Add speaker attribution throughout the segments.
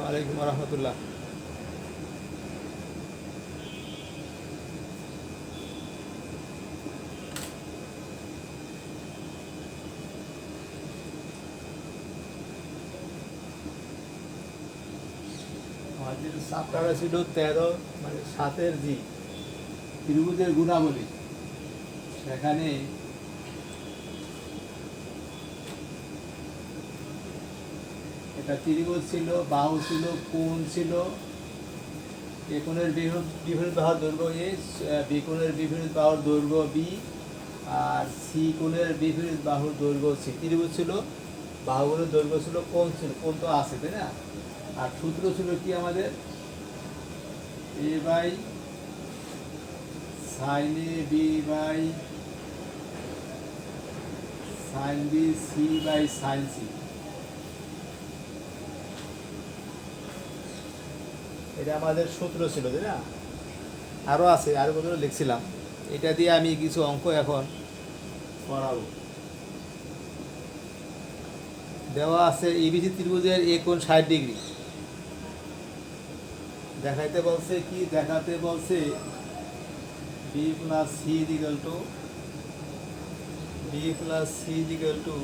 Speaker 1: আলাইকুম রহমতুল্লাহ। আমাদের চাপ্টারটা ছিল 13, মানে 7-এর জি ত্রিভুজের গুণাবলী। সেখানে একটা ত্রিভুজ ছিল, বাহু ছিল, কোণ ছিল, এ কোণের বিপরীত বাহুর দৈর্ঘ্য এ, বি কোণের বিপরীত বাহুর দৈর্ঘ্য বি, আর সি কোণের বিপরীত বাহুর দৈর্ঘ্য সি। ত্রিভুজ ছিল, বাহুগুলোর দৈর্ঘ্য ছিল, কোণ ছিল, কোণ তো আছে তাই না। আর সূত্র ছিল কি আমাদের, a by sine a, b by sine b, c by sine c. এটা আমাদের সূত্র ছিল তাই না। আরও আছে, আরও কতগুলো লিখছিলাম। এটা দিয়ে আমি কিছু অঙ্ক এখন করাবো। দেওয়া আছে এবিসি ত্রিভুজের এ কোণ 60 ডিগ্রি। দেখাইতে বলছে কি, দেখাতে বলছে b plus c equal to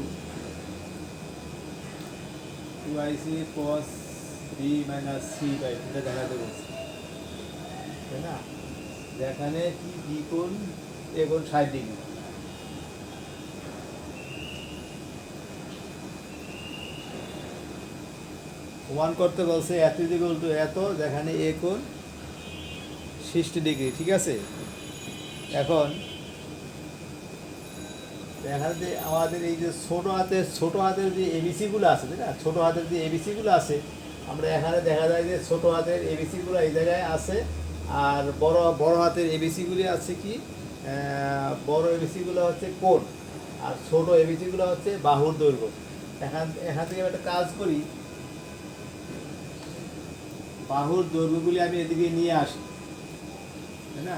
Speaker 1: twice a cos b minus C by, এটা দেখাতে বলছে তাই না। দেখানে কি বি কোণ এ কোণ 60 ডিগ্রি। প্রমাণ করতে বলছে এত ইজিক্যাল টু এত, যেখানে এ কোণ 60 ডিগ্রি। ঠিক আছে, এখন দেখাতে আমাদের এই যে ছোটো হাতের যে এবিসিগুলো আছে তাই না, ছোটো হাতের যে এবিসিগুলো আছে, আমরা এখানে দেখা যায় যে ছোটো হাতের এবিসিগুলো এই জায়গায় আছে, আর বড় হাতের এবিসিগুলি আছে কি, বড় এবিসিগুলো হচ্ছে কোণ, আর ছোট এবিসিগুলো হচ্ছে বাহুর দৈর্ঘ্য। এখান থেকে একটা কাজ করি, বাহুর দৈর্ঘ্যগুলি আমি এদিকে নিয়ে আসি তাই না।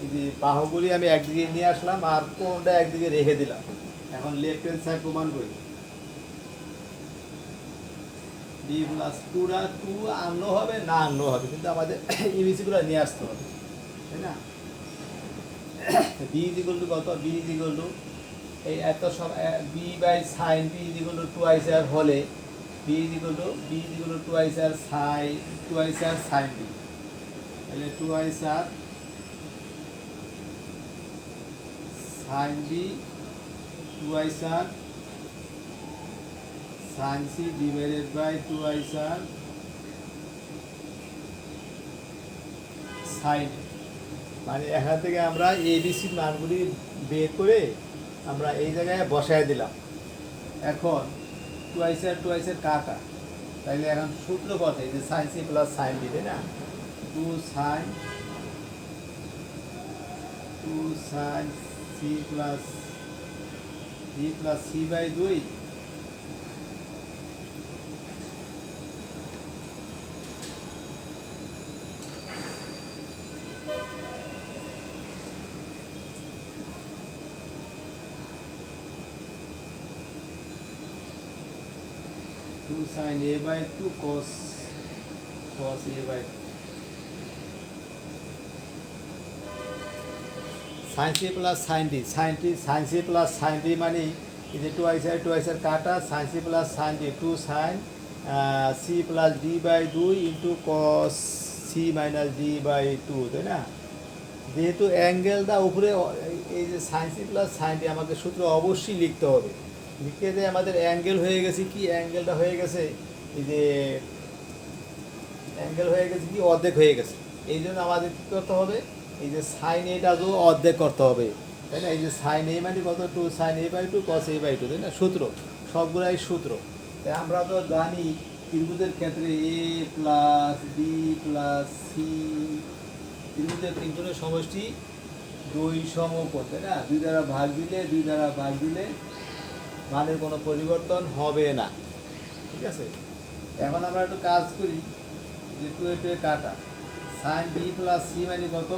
Speaker 1: এই যে বাহুগুলি আমি একদিকে নিয়ে আসলাম, আর কোণটা একদিকে রেখে দিলাম। এখন লেফট হ্যান্ড সাইড প্রমাণ করি, বি প্লাস টু আনলেও হবে, না আনলেও হবে, কিন্তু আমাদের ইবিসিগুলো নিয়ে আসতে হবে তাই না। বি ইজিক্যাল টু কত, বি ইজিক্যাল টু এই এত সব b by sine b is equal to twice R হলে b is equal to twice R sine b, তাহলে twice R sine b twice R sine c divided by twice R sine. মানে এখান থেকে আমরা এবিসির মানগুলি বের করে আমরা এই জায়গায় বসায় দিলাম। এখন টুয়াইসের কাটা, তাইলে এখন সূত্র কত, এই যে sine c plus sine b তাই না, two sine c plus c by 2, two sine a by 2 cos a by sine c plus sine c plus sine d, মানে এই যে টুয়াইসের কাটা, sine c plus sine d, two sine c plus d by 2 into cos c minus d by 2 তাই না। যেহেতু অ্যাঙ্গেলটা উপরে, এই যে sine c plus sine D আমাকে সূত্র অবশ্যই লিখতে হবে। লিখতে যে আমাদের অ্যাঙ্গেল হয়ে গেছে কি, অ্যাঙ্গেলটা হয়ে গেছে এই যে অ্যাঙ্গেল হয়ে গেছে কি, অর্ধেক হয়ে গেছে। এই জন্য আমাদের কী করতে হবে, এই যে সাইন এটাকেও অর্ধেক করতে হবে তাই না। এই যে সাইন এ মানে কত, two sine a by 2 cos a by 2 তাই না, সূত্র সবগুলাই সূত্র। তাই আমরা তো জানি ত্রিভুজের ক্ষেত্রে এ প্লাস বি প্লাস সি, ত্রিভুজের তিনজনের সমষ্টি 2 সমকোণ তাই না। 2 দ্বারা ভাগ দিলে মানের কোনো পরিবর্তন হবে না। ঠিক আছে, এখন আমরা একটু কাজ করি, যে টু কাটা, সাইন বি প্লাস সি মানে কত,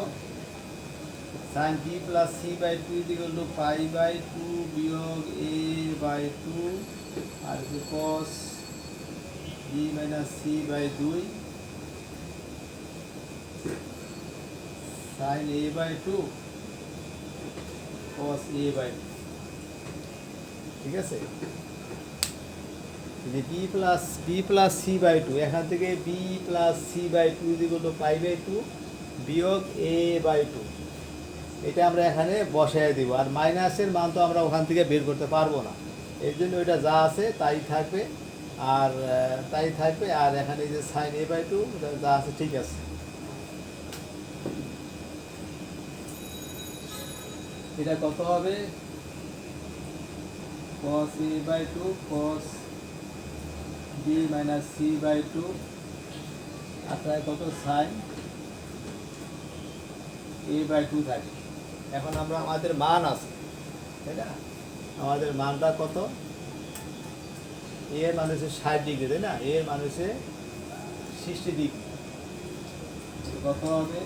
Speaker 1: sine b plus c by 2 equal to pi by 2 বিয়োগ এ বাই 2 আর হচ্ছে cos b minus C by 2 sin a by 2 cos a by 2। ঠিক আছে, যে বি প্লাস সি বাই 2, এখান থেকে b plus c by 2 equal to pi by 2 বিয়োগ a by 2, এটা আমরা এখানে বসায় দিব। আর মাইনাসের মান তো আমরা ওখান থেকে বের করতে পারবো না, এর জন্য ওইটা যা আছে তাই থাকবে। আর আর এখানে যে সাইন এ বাই 2 যা আছে ঠিক আছে। এটা কত হবে? cos a by 2 cos b minus C by 2 আর তাই কত সাইন a বাই 2 থাকে। এখন আমরা আমাদের মান আছে, তাই না? আমাদের মানটা কত? a এর মান হচ্ছে 60 ডিগ্রি, তাই না? a এর মান হচ্ছে 60 ডিগ্রি। কত হবে?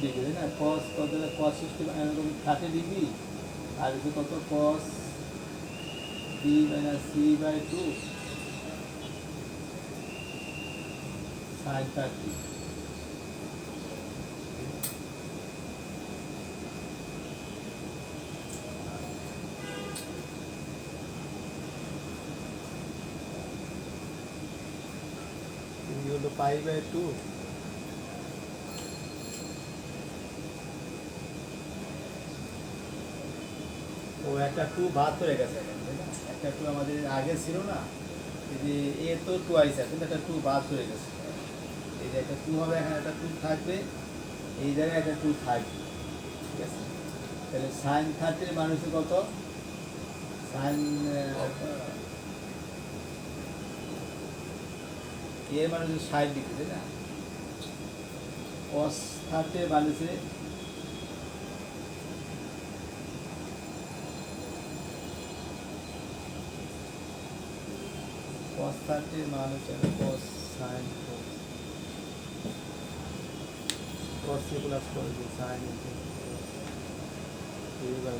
Speaker 1: ডিগ্রি, তাই না? cos কত? cos 60 degree. আর হচ্ছে কত? cos b minus C by 2 sin 30। হলো পাই বাই 2 ও একটা 2 বাদ করে গেছে, তাই না? একটা 2 আমাদের আগে ছিল না, এই যে এ তো 2 আইছে, কিন্তু একটা 2 বাদ করে গেছে। এই যে একটা 2 হবে, এখানে একটা 2 থাকবে, এই জায়গায় একটা 2 থাকবে। ঠিক আছে, তাহলে সাইন 30 মান হচ্ছে কত? সাইন এর মান হচ্ছে 60 ডিগ্রি, তাই না? cos 30 মান হচ্ছে cos 30 মান হচ্ছে cos sin cos c plus cos b sin a by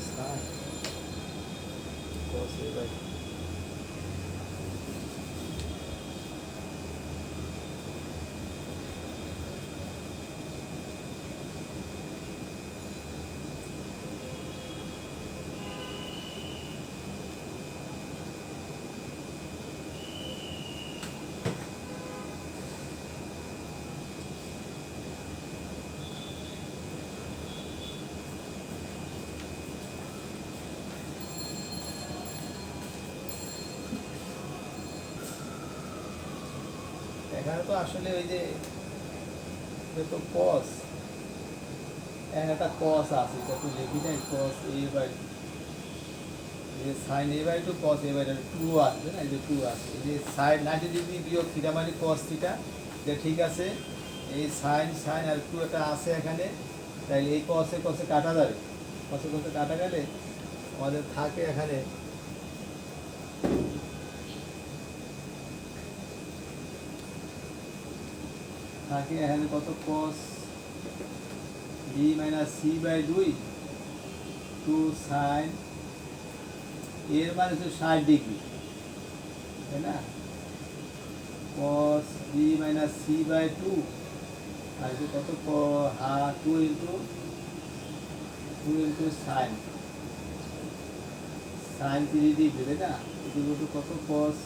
Speaker 1: sin cos a by এখানে তো আসলে ওই যে তো cos, একটা cos আছে, এটা তো লিখি নাই, cos a by sin a by 2 cos a by 2 আসবে না, এই যে 2 আছে, এই যে sin 90 ডিগ্রি বিয়োগ থিটা মানে cos থিটা, এটা ঠিক আছে। এই sin আর 2 একটা আছে এখানে, তাইলে এই cos এ কাটা যাবে, cos এ কাটা গেলে আমাদের থাকে এখানে কত? cos b minus C by 2 2 sin এর মান হচ্ছে 60 ডিগ্রি, তাই না? cos b minus C by 2 আর হচ্ছে কত? 2 ইন্টু sin 30 ডিগ্রি, তাই না? ইকুয়াল টু কত? cos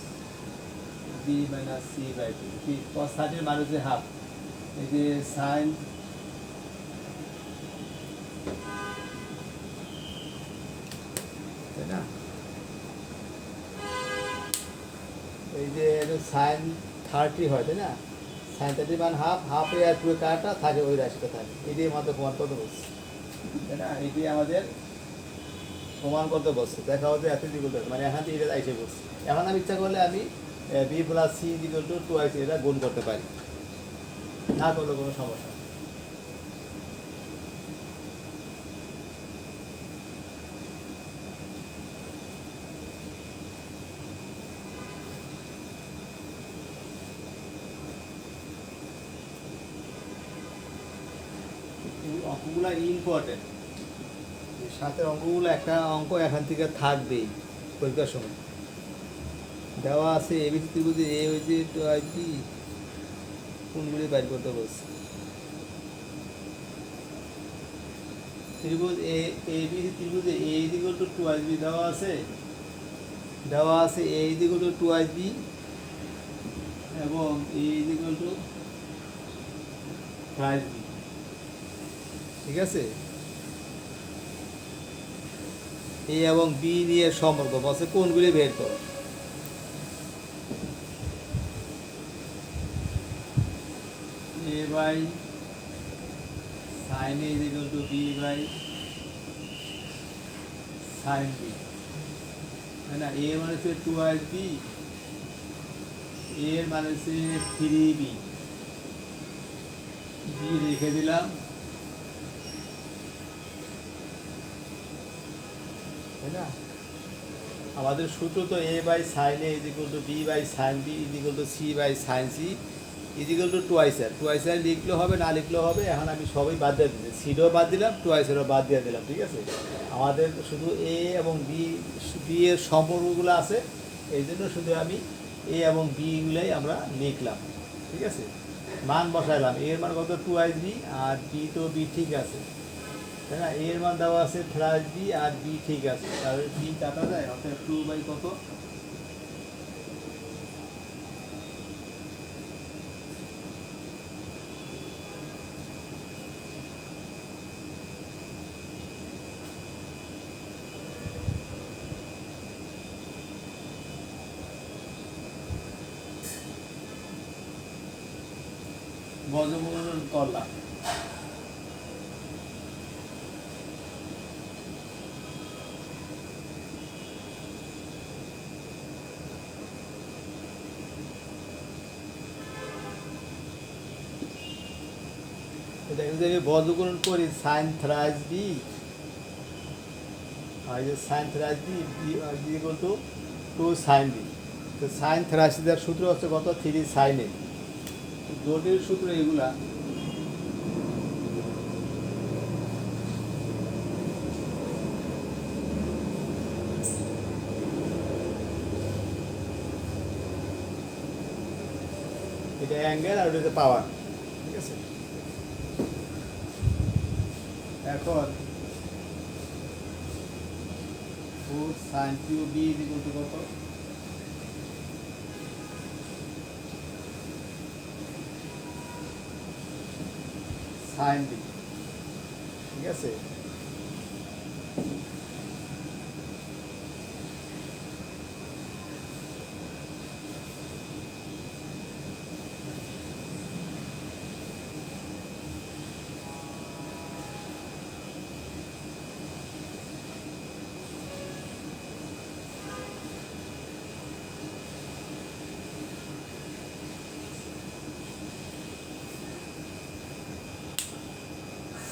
Speaker 1: b minus C by 2 cos 30 এর মান হচ্ছে হাফ, এই যে sin তাই না? এই যে সাইন 30 হয়, তাই না? সাইন 30 মান হাফ, হাফে আর 2 কাটা থাকে, ওই রাশিটা থাকে। এটাই আমাদের প্রমাণ করতে বলছে, তাই না? এটি আমাদের প্রমাণ করতে বলছে। দেখা হচ্ছে এত ইকুয়াল টু, মানে এখান থেকে এটা আইসে বলছে। এখন আমি ইচ্ছা করলে আমি B plus C equal to 2 আইসে এটা গুণ করতে পারি, না করলে কোনো সমস্যা নেই। অঙ্কগুলো ইম্পর্টেন্ট, সাথে অঙ্কগুলো একটা অঙ্ক এখান থেকে থাকবেই পরীক্ষার সময়। দেওয়া আছে এবিসি ত্রিভুজে এ হয়েছে টু আই বি, কোনগুলি বাইর করতে বলছে। ত্রিভুজ এবিসি ত্রিভুজে a is equal to two i b দেওয়া আছে, a is equal to two i b এবং a is equal to five b. ঠিক আছে, এ এবং বি নিয়ে সম্পর্ক বলছে কোনগুলি বের করো। A by sine a is equal to b by sine b, তাই না। এ মানে হচ্ছে টু আই বি, এর মানে হচ্ছে থ্রি বি, বি রেখে দিলাম, তাই না। আমাদের সূত্র তো a by sine a is equal to b by sine b is equal to c by sine c is equal to twice R লিখলেও হবে না লিখলেও হবে। এখন আমি সবই বাদ দিয়ে দিচ্ছি, সিডও বাদ দিলাম, টুয়াইসেরও বাদ দিয়ে দিলাম। ঠিক আছে, আমাদের শুধু এ এবং বি এর সম্পর্কগুলো আছে, এই জন্য শুধু আমি এ এবং বিগুলাই আমরা লিখলাম। ঠিক আছে, মান বসাইলাম, এর মান কত টুয়াইস বি, আর বি তো বি ঠিক আছে, তাই না। এর মান দেওয়া আছে থ্রাইস বি আর বি ঠিক আছে, তাহলে বি কাটা যায়, অর্থাৎ টু বাই কত বর্গমূল করলাম। এটা যদি আমি বর্গমূল করি সাইন থ্রাইস বি, আর যে sine thrice B B equal to two sine B, তো সাইন থ্রাইস দেওয়ার সূত্র হচ্ছে কত থ্রি সাইন এ, জটিল সূত্র এগুলা। এটা অ্যাঙ্গেল আর ওটা হচ্ছে পাওয়ার। ঠিক আছে, এখন four sine cube B is equal to কত সাইন বি। ঠিক আছে,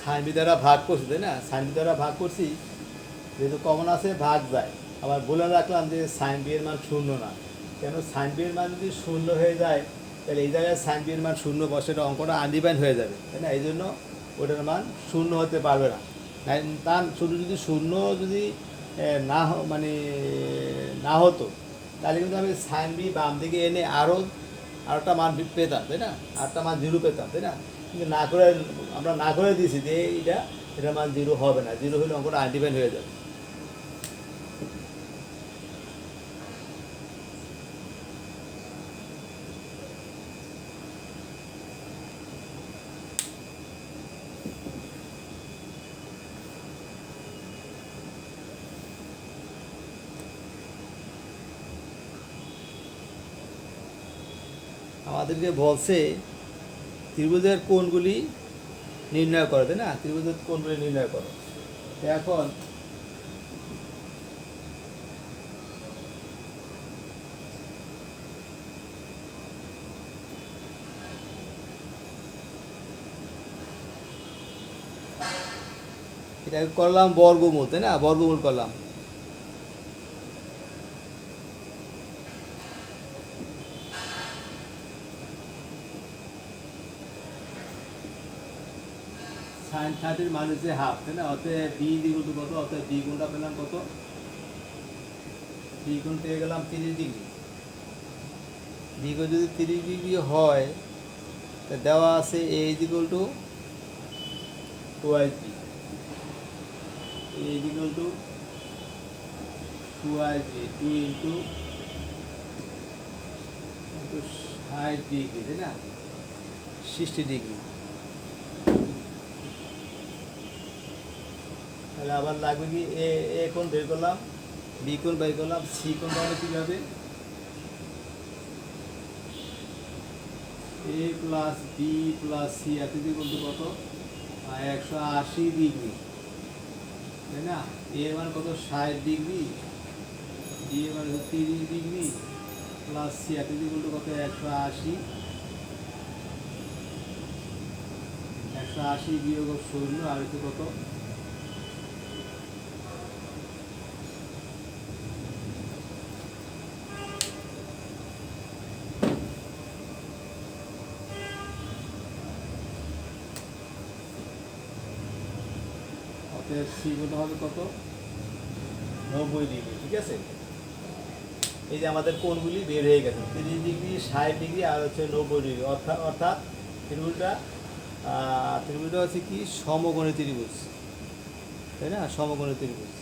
Speaker 1: সাইন বি দ্বারা ভাগ করছি, তাই না। সাইন বি দ্বারা ভাগ করছি, যেহেতু কমন আছে ভাগ যায়। আবার বলে রাখলাম যে সাইন বি এর মান শূন্য না, কেন সাইন বি এর মান যদি শূন্য হয়ে যায় তাহলে এই জায়গায় সাইন বি এর মান শূন্য বসে অঙ্কটা আনডিফাইন হয়ে যাবে, তাই না। এই জন্য ওটার মান শূন্য হতে পারবে না। তার শুধু যদি শূন্য যদি মানে না হতো, তাহলে কিন্তু আমি সাইন বি বাম দিকে এনে আরও একটা মান পেতাম, তাই না, আরেকটা মান জিরো পেতাম, তাই না। কিন্তু না করে আমরা না করে দিয়েছি যে এটা মান জিরো হবে না, জিরো হলে অঙ্কটা আনডিফাইন হয়ে যাবে। আমাদেরকে বলছে ত্রিভুজের কোণগুলি নির্ণয় করো, তাই না, ত্রিভুজের কোণগুলি নির্ণয় করো। এখন এটাকে করলাম বর্গমূল, তাই না, বর্গমূল করলাম। সাইন 30 মান হচ্ছে হাফ, তাই না? অতএব বি ইকুয়াল টু কত? অতএব বি কোণটা পেলাম কত? বি কোণ পেয়ে গেলাম 30 ডিগ্রি। বি কোণ যদি 30 ডিগ্রি হয়, তা দেওয়া আছে a equal to 2 a equal to 2 into 60 degree, তাই না? 60 ডিগ্রি। তাহলে আবার লাগবে কি? এ কোণ বের করলাম, বি কোণ বের করলাম, সি কোণ তাহলে কীভাবে? এ প্লাস বি প্লাস সি এত ইকুয়াল টু কত? 180 ডিগ্রি, তাই না? এর মান কত? 60 ডিগ্রি। বি এর মান 30 ডিগ্রি প্লাস সি এত ইকুয়াল টু কত? 180। 180 বিয়োগ 0 আর একটু কত? অতএব সি কত হবে? কত? 90 ডিগ্রি। ঠিক আছে, এই যে আমাদের কোণগুলি বের হয়ে গেছে, 30 ডিগ্রি, 60 ডিগ্রি আর হচ্ছে 90 ডিগ্রি। অর্থাৎ ত্রিভুজটা হচ্ছে কি? সমকোণী ত্রিভুজ, তাই না? সমকোণী ত্রিভুজ।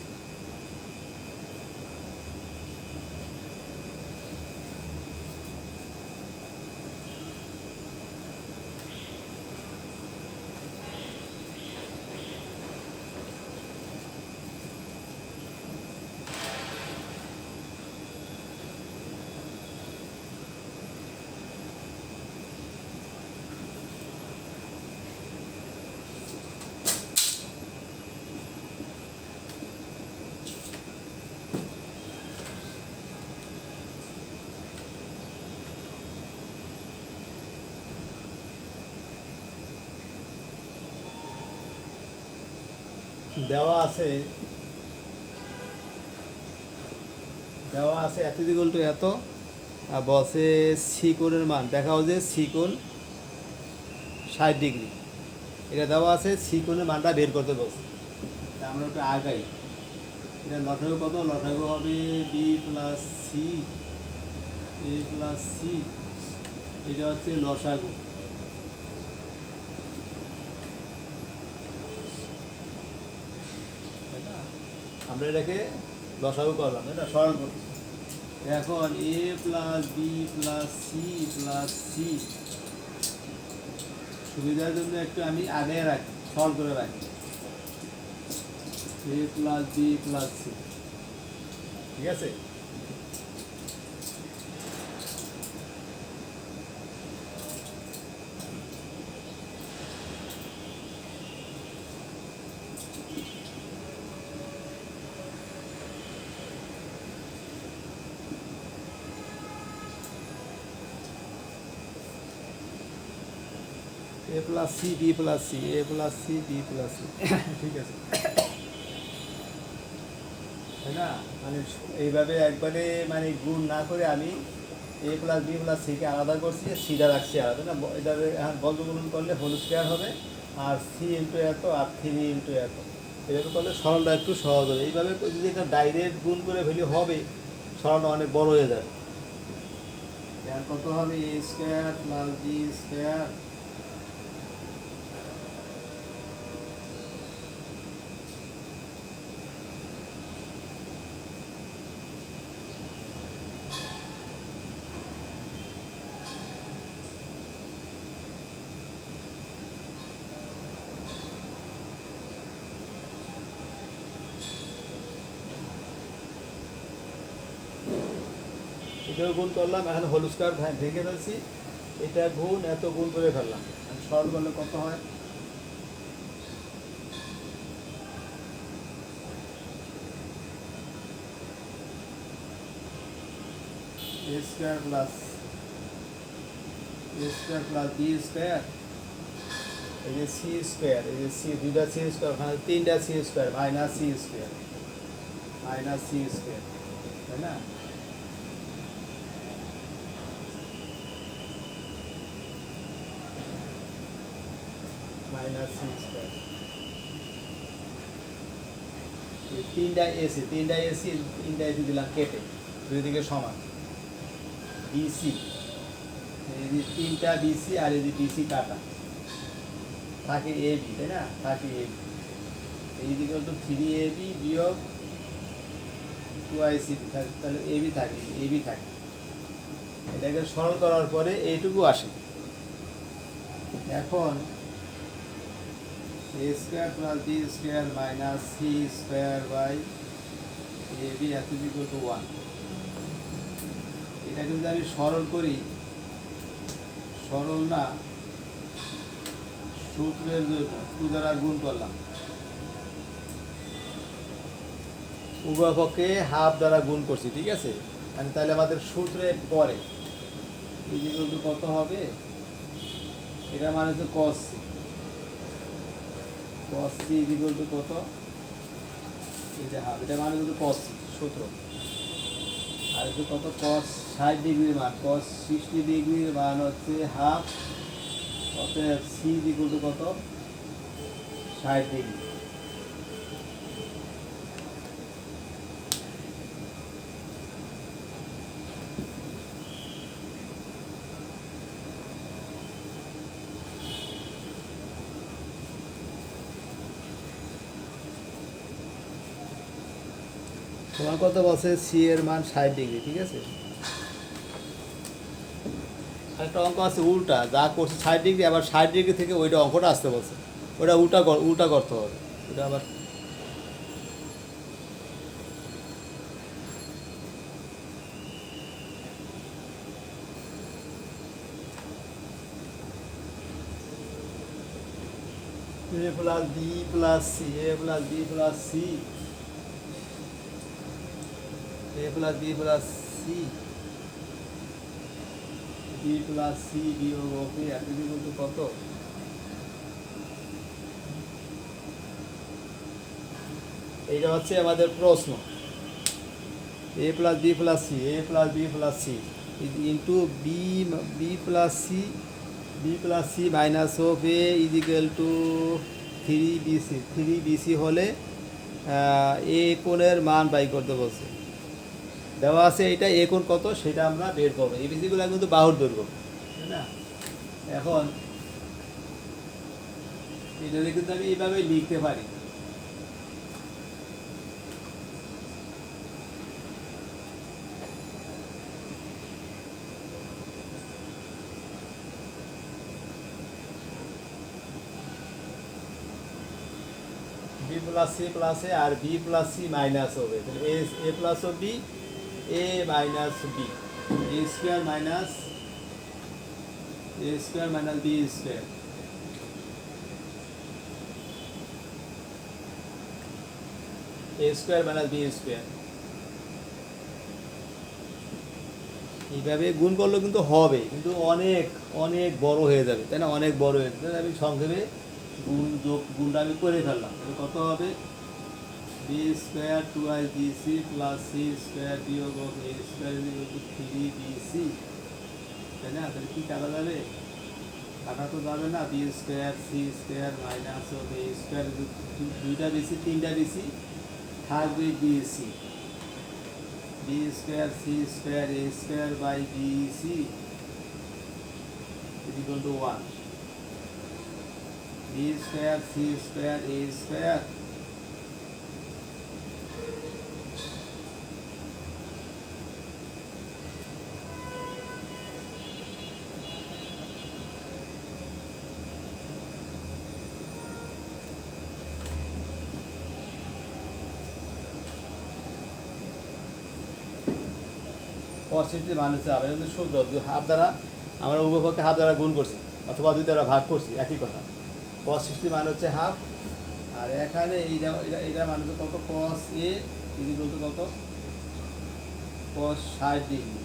Speaker 1: দেওয়া আছে এত ইকুয়াল টু এত, আর বসে সি কোণের মান দেখাও যে সি কোণ 60 ডিগ্রি। এটা দেওয়া আছে, সি কোণের মানটা বের করতে বলছে। আমরা একটু আগাই। এটা লসাগু কত? লসাগু হবে B plus c, a plus C. এটা হচ্ছে লসাগু। আমরা এটাকে লসাগু করলাম, এটা সরল করছি। এখন a plus B plus c plus c, সুবিধার জন্য একটু আমি আগে রাখি, সরল করে রাখি। A plus B plus c, ঠিক আছে? A plus C B plus c, a plus C B plus c, ঠিক আছে, তাই না? মানে এইভাবে একবারে মানে গুণ না করে আমি এ প্লাস বি প্লাস সিকে আলাদা করছি, সিটা রাখছি আলাদা, না? এটা এখন বর্গমূলন করলে হোল স্কোয়ার হবে, আর সি ইন্টু এত আর 3 ইন্টু এত। এভাবে করলে সরলটা একটু সহজ হবে। এইভাবে যদি এটা ডাইরেক্ট গুণ করে ফেলি হবে, সরলটা অনেক বড় হয়ে যাবে। এখন কত হবে? এ স্কোয়ার প্লাস বি স্কোয়ার এটাও গুণ করলাম, এখন হোল স্কোয়ার ভেঙে ফেলছি, এটা গুণ এত গুণ করে ফেললাম। সরল করলে কত হয়? এ স্কোয়ার প্লাস বি স্কোয়ার, এই যে সি স্কোয়ার, এই যে সি, দুইটা সি স্কোয়ার, ওখানে 3টা C square, minus C square, তাই না? Minus C square. তিনটা এসি দিলাম কেটে, দুই দিকে সমান। বিসি, এই যে তিনটা বিসি আর এই যে বিসি কাটা, থাকে এ বি, তাই না? থাকে এ বি, এই দিকে তো 3ab বিয়োগ 2ic থাকে, তাহলে এবি থাকে। এটাকে সরল করার পরে এইটুকু আসে। এখন a square plus B square minus C square by AB এত ইকুয়াল টু 1। এটাকে যদি আমি সরল করি, সরল না, সূত্রের জন্য 2 দ্বারা গুণ করলাম, উভয় পক্ষে হাফ দ্বারা গুণ করছি, ঠিক আছে? মানে তাহলে আমাদের সূত্রের পরে ইকুয়াল টু কত হবে? এটা মানে হচ্ছে cos c। cos c equal to কত? এই যে হাফ, এটা মানে হচ্ছে cos c সূত্র। আর হচ্ছে কত? cos 60 ডিগ্রির মান, cos 60 ডিগ্রির মান হচ্ছে হাফ, অতএব c ইকুয়াল টু কত? 60 ডিগ্রি। তোমার কত বলছে? সি এর মান 60 ডিগ্রি, ঠিক আছে? একটা অঙ্ক আছে উল্টা, যা করছে 60 ডিগ্রি, আবার 60 ডিগ্রি থেকে ওইটা অঙ্কটা আসতে বলছে, ওটা উল্টা করতে হবে। ওটা আবার a plus B plus C, a plus B plus C, a plus B plus C, B plus C বিয়োগ ওকে এত কিন্তু কত? এইটা হচ্ছে আমাদের প্রশ্ন। a plus B plus C, a plus B plus C into B plus C minus of A is equal to 3bc। 3bc হলে এ কোণের মান বাই করতে বলছে, দেওয়া আছে। এটা এ কোণ কত সেটা আমরা বের করবো। এই বিসিগুলো কিন্তু বাহুর দৈর্ঘ্য, তাই না? এখন এটা কিন্তু আমি এইভাবে লিখতে পারি। বি প্লাস সি প্লাস এ আর বি প্লাস সি মাইনাস হবে, তাহলে এ প্লাস ও B, A minus B, A square minus B square, a square minus B square. এইভাবে গুণ করলেও কিন্তু হবে, কিন্তু অনেক অনেক বড় হয়ে যাবে, তাই না? অনেক বড় হয়ে যাবে। আমি সংক্ষেপে গুণটা আমি করে ফেললাম। তাহলে কত হবে? B square 2ic plus C square বিয়োগ এ স্কোয়ার 3bc, তাই না? তাহলে কি কাটা যাবে? কাটা তো যাবে না। B square c square minus a square, দুইটা বিসি তিনটা বিসি থাকবে bc, b square c square a square by bc equal to 1। B square c square a square পঁয়ষট্টি মান হচ্ছে আবার সূত্র, হাফ দ্বারা আমরা উভয়পক্ষে হাফ দ্বারা গুণ করছি অথবা 2 দ্বারা ভাগ করছি, একই কথা। 65 মান হচ্ছে হাফ, আর এখানে এইটা মান হচ্ছে কত? cos a ইকুয়াল টু কত? cos 60 degree.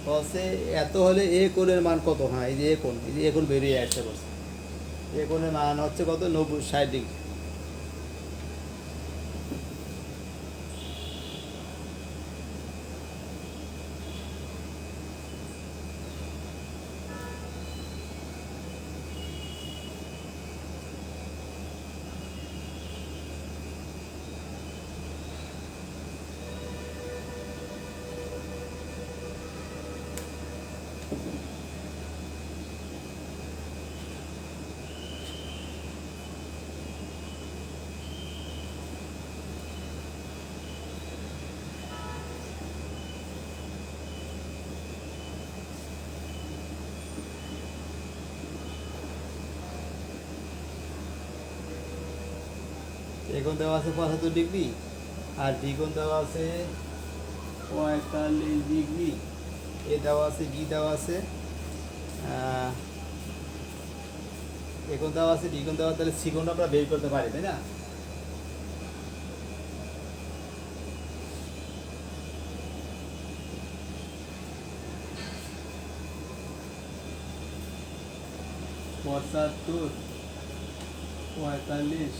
Speaker 1: cos a এত হলে এ কোণের মান কত? হ্যাঁ, এই যে এ কোণ বেরিয়ে আসতে পারছে। এ কোণের মান হচ্ছে কত? 60 ডিগ্রি। এখন দেওয়া আছে 75 ডিগ্রি, আর দ্বিগুণ দেওয়া আছে 45 ডিগ্রি। এ দেওয়া আছে, বি দেওয়া আছে, এখন দেওয়া আছে, দ্বিগুণ দেওয়া, তাহলে সিগুণ আমরা বের করতে পারি, তাই না? পঁচাত্তর, 45,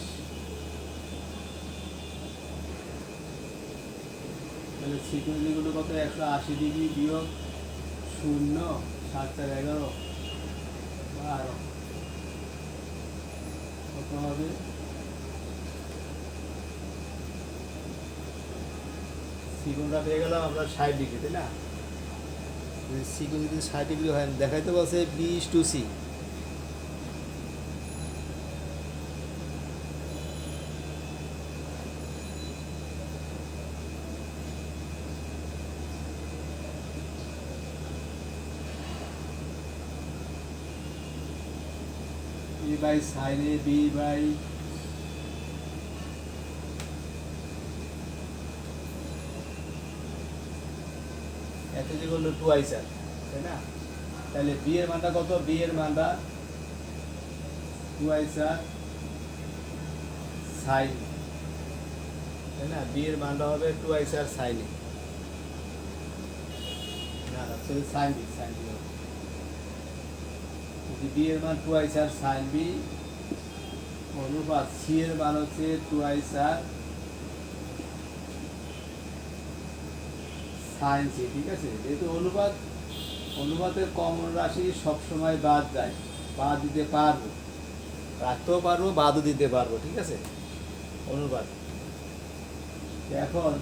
Speaker 1: তাহলে সিগুণ যেগুলো কত, 180 ডিগ্রি বিয়োগ 0, 7 4 11, 12, কত হবে? সিগুণটা পেয়ে গেলাম আমরা 60 ডিগ্রি, তাই না? সিগুণ যদি 60 ডিগ্রি হয়, দেখাইতে বলছে B/C। A by sin A, B by এত যে করলো 2i স্যার, তাই না? তাহলে বি এর মানটা কত? বি এর মানটা 2i স্যার সাইন, তাই না? বি এর মানটা হবে 2i স্যার সাইন, না না sorry sine B, sine B হবে। যদি বি এর মান 2i স্যার সাইন বি অনুপাত সি এর মান হচ্ছে 2i স্যার সাইন সি, ঠিক আছে? যেহেতু অনুপাতের কমন রাশি সবসময় বাদ যায়, বাদ দিতে পারবো, রাখতেও পারবো, বাদও দিতে পারবো, ঠিক আছে? অনুপাত। এখন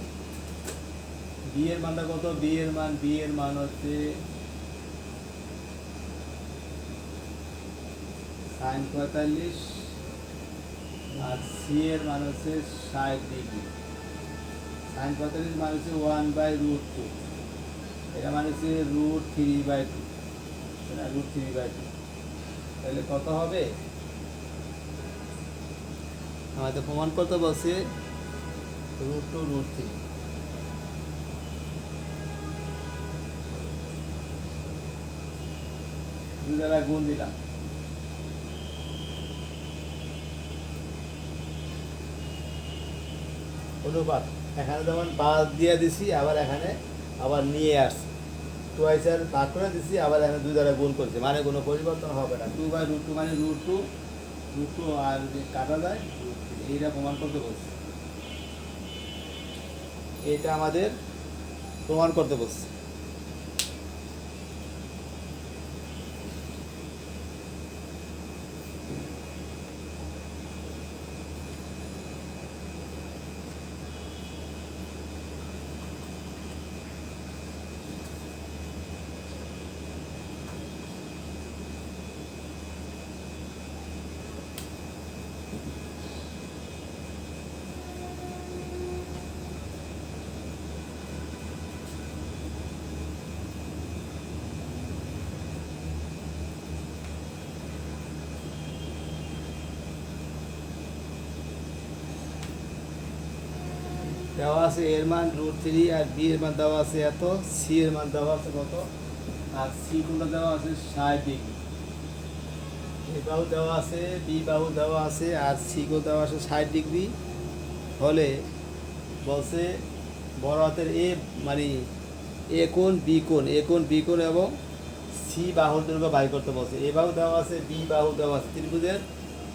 Speaker 1: বি এর মানটা কত? বি এর মান হচ্ছে সাইন 45, আর সি এর মান হচ্ছে 60 ডিগ্রি। সাইন 45 মান হচ্ছে 1/√2, এটা মানে হচ্ছে √3/2, √3/2। তাহলে কত হবে? আমাদের প্রমাণ করতে বলছে √2 √3। দুই দ্বারা গুণ দিলাম, অনুপাত। এখানে যেমন বাদ দিয়ে দিছি, আবার এখানে আবার নিয়ে আসছি, 2i স্যার ভাগ করে দিছি, আবার এখানে 2 দ্বারা গুণ করছি, মানে কোনো পরিবর্তন হবে না। 2/√2 মানে √2 আর যদি কাটা যায় √3, এইটা প্রমাণ করতে বলছি, এটা আমাদের প্রমাণ করতে বলছি। দেওয়া আছে এর মান √3, আর বি এর মান দেওয়া আছে এত, সি এর মান দেওয়া আছে কত, আর সি কোনটা দেওয়া আছে 60 ডিগ্রি। এ বাহু দেওয়া আছে, বি বাহু দেওয়া আছে, আর সি কো দেওয়া আছে 60 ডিগ্রি। হলে বলছে বড় হাতের এ মানে এ কোণ বি কোণ এবং সি বাহুর দৈর্ঘ্য বাই করতে বলছে। এ বাহু দেওয়া আছে, বি বাহু দেওয়া আছে, ত্রিভুজের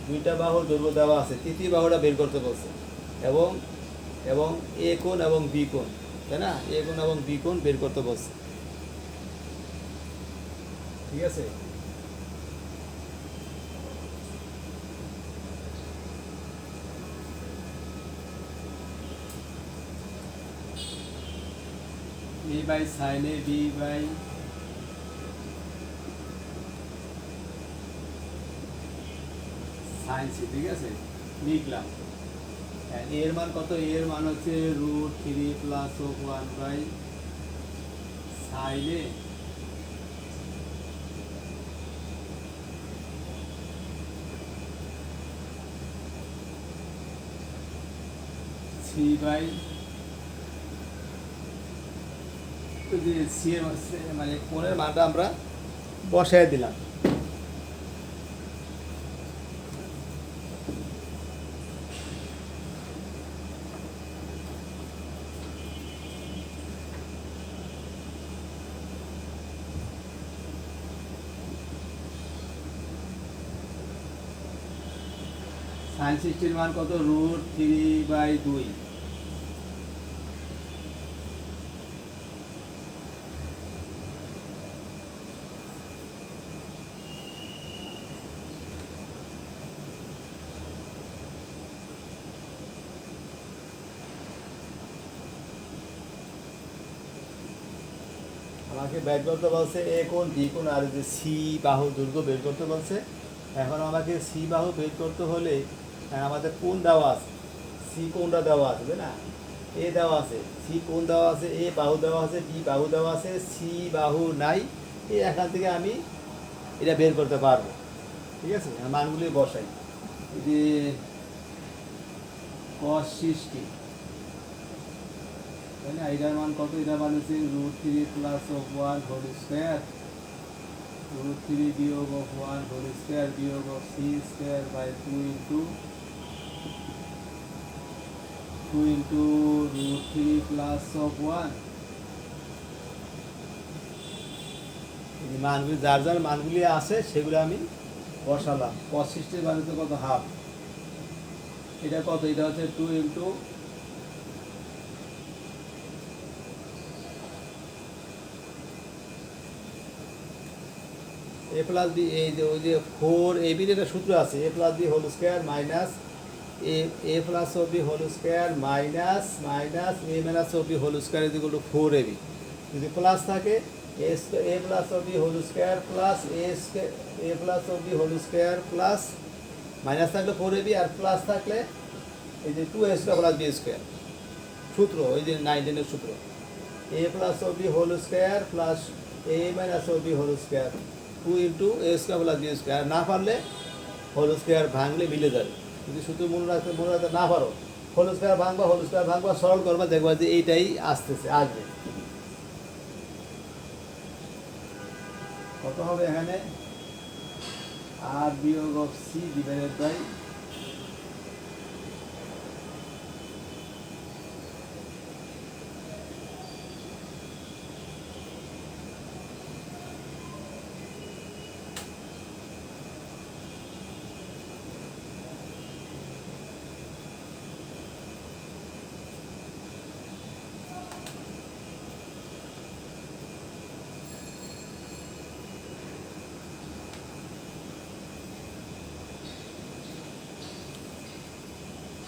Speaker 1: দুইটা বাহুর দৈর্ঘ্য দেওয়া আছে, তৃতীয় বাহুটা বের করতে বলছে, এবং এবং এ কোণ এবং বি কোণ, তাই না? এ কোণ এবং বি কোণ বের করতে বলছে, ঠিক আছে? A by sin A, B by sin C, ঠিক আছে? লিখলাম। এর মান কত? এর মান হচ্ছে √3 + 1/sin A সি বাই যে সি এর মানে কোণের মানটা আমরা বসায় দিলাম। সাইন 60 মান কত? √3/2। আমাকে বের করতে বলছে এ কোণ বি কোণ আর যে সি বাহু দৈর্ঘ্য বের করতে বলছে। এখন আমাকে সি বাহু বের করতে হলে আমাদের কোণ দেওয়া আছে, সি কোণটা দেওয়া আছে তাই না, এ দেওয়া আছে, সি কোণ দেওয়া আছে, এ বাহু দেওয়া আছে, বি বাহু দেওয়া আছে, সি বাহু নাই। এখান থেকে আমি এটা বের করতে পারবো। ঠিক আছে, মানগুলি বসাই। এই যে cos 60 তাই না, এটার মান কত? এটার মান হচ্ছে √3 + 1 হোল স্কয়ার, √3 বিয়োগ 1 হোল স্কয়ার বিয়োগ সি স্কয়ার বাই 2 ইন্টু √3 + 1। এই মানগুলি যার যার মানগুলি আছে সেগুলো আমি বসালাম। cos 60 মান হচ্ছে কত? হাফ। এটা কত? এটা হচ্ছে 2 ইন্টু a প্লাস বি, এই যে ওই যে 4ab একটা সূত্র আছে, a plus B whole square minus a plus ও B whole square minus a minus ও B whole square is equal to 4ab। যদি প্লাস থাকে a প্লাস ও B whole square plus a plus ও B whole square plus minus থাকলে 4ab আর plus থাকলে এই যে 2a square plus b square. সূত্র ওই যে 19 এর সূত্র, a প্লাস ও B whole square plus a minus ও B whole square 2 into a square plus b square. না পারলে হোল স্কয়ার ভাঙলে মিলে যাবে। যদি সূত্র মনে রাখতে না পারো, হোল স্কয়ার ভাঙবা সরল করবা, দেখবা যে এইটাই আসতেছে, আসবে। কত হবে এখানে? আর বিয়োগ অফ সি ডিভাইডেড বাই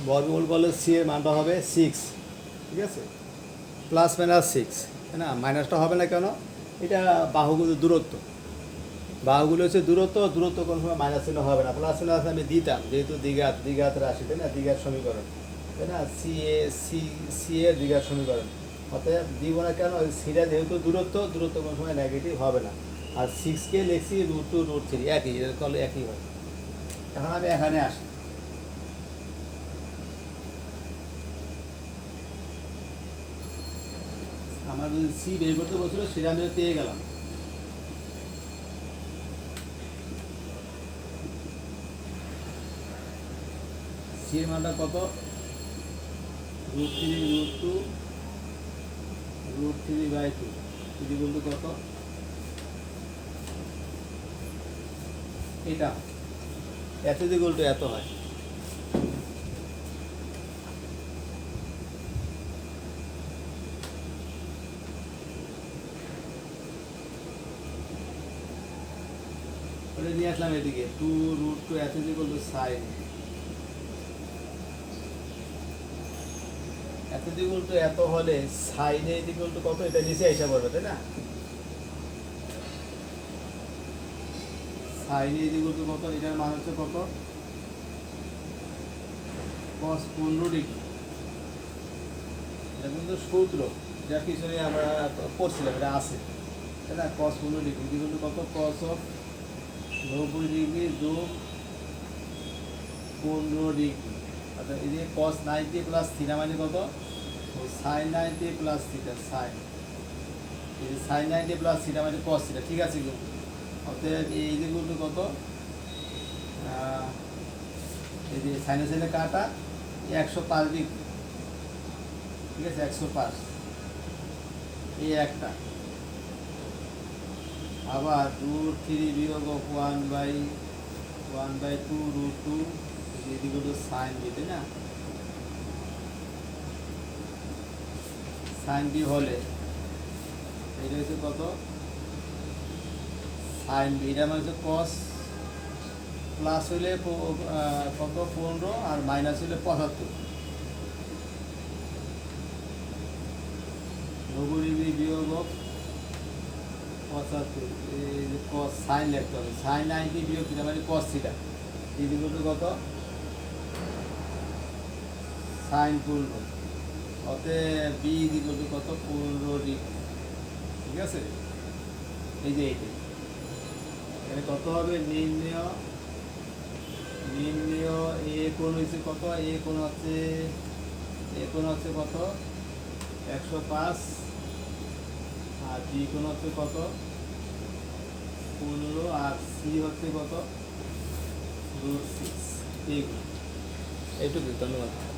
Speaker 1: বর্গমূল বলে সি এর মানটা হবে 6। ঠিক আছে, প্লাস মাইনাস 6 তাই না, মাইনাসটা হবে না কেন? এটা বাহুগুলোর দূরত্ব, বাহুগুলো হচ্ছে দূরত্ব কোনো সময় মাইনাস চিহ্ন হবে না। প্লাস মাইনাস আমি দিতাম, যেহেতু দ্বিঘাত রাশি তাই না, দ্বিঘাত সমীকরণ তাই না, সি এর দ্বিঘাত সমীকরণ, অতএব দিব না কেন? সিটা যেহেতু দূরত্ব কোনো সময় নেগেটিভ হবে না। আর 6কে লিখছি √2 √3 একই, এর কলে একই হয়। এখন আমি এখানে আসি, আমার যদি সি বের করতে বলছিল সেটা আমি পেয়ে গেলাম। সি এর মানটা কত? √3 যদি বলতো কত? এটা এত যদি বলতো এত হয়। নিয়ে আসলাম এদিকে 2√2 এত যদি বলতো সাইন, এত যদি বলতো এত হলে সাইনে এদিকে বলতো কত? এটা নিচে হিসাব করবে তাই না, সাইনে এদিকে বলতো কত? এটার মান হচ্ছে কত? cos 15 degree. এটা কিন্তু সূত্র, যা পিছনে আমরা পড়ছিলাম, এটা আছে তাই না। cos 15 ডিগ্রি কিন্তু কত? cos অফ 90 ডিগ্রি যোগ 15 ডিগ্রি আচ্ছা এই যে cos 90 প্লাস থিটা মানে কত sin 90 প্লাস থিটা sin এই যে sin 90 প্লাস থিটা মানে cos থিটা ঠিক আছে কিন্তু অতএব এই যেগুলো কত এই যে সাইনে সাইনে কাটা 105 ডিগ্রি ঠিক আছে 105 এই একটা আবার রুট 3 বিয়োগ 1/2 রুট 2 এদিকে তো সাইন বি তাই না সাইন বি হলে এটা হচ্ছে কত সাইন বি এটা মানে হচ্ছে কস প্লাস হইলে কত 15 আর মাইনাস হইলে 75 90 ডিগ্রি বিয়োগ 75 এই যে কস সাইন লিখতে হবে সাইন 90 বিয়োগ থিটা মানে কস থিটা এদিকে তো কত সাইন 15 অতএব বি ইকুয়াল টু কত 15 ডিগ্রি ঠিক আছে এই যে এইটা এখানে কত হবে নির্ণয় এ কোণ হচ্ছে কত এ কোণ হচ্ছে কত 105 আর বি কোণ হচ্ছে কত 15 আর সি হচ্ছে কত √6 এইটুকু ধন্যবাদ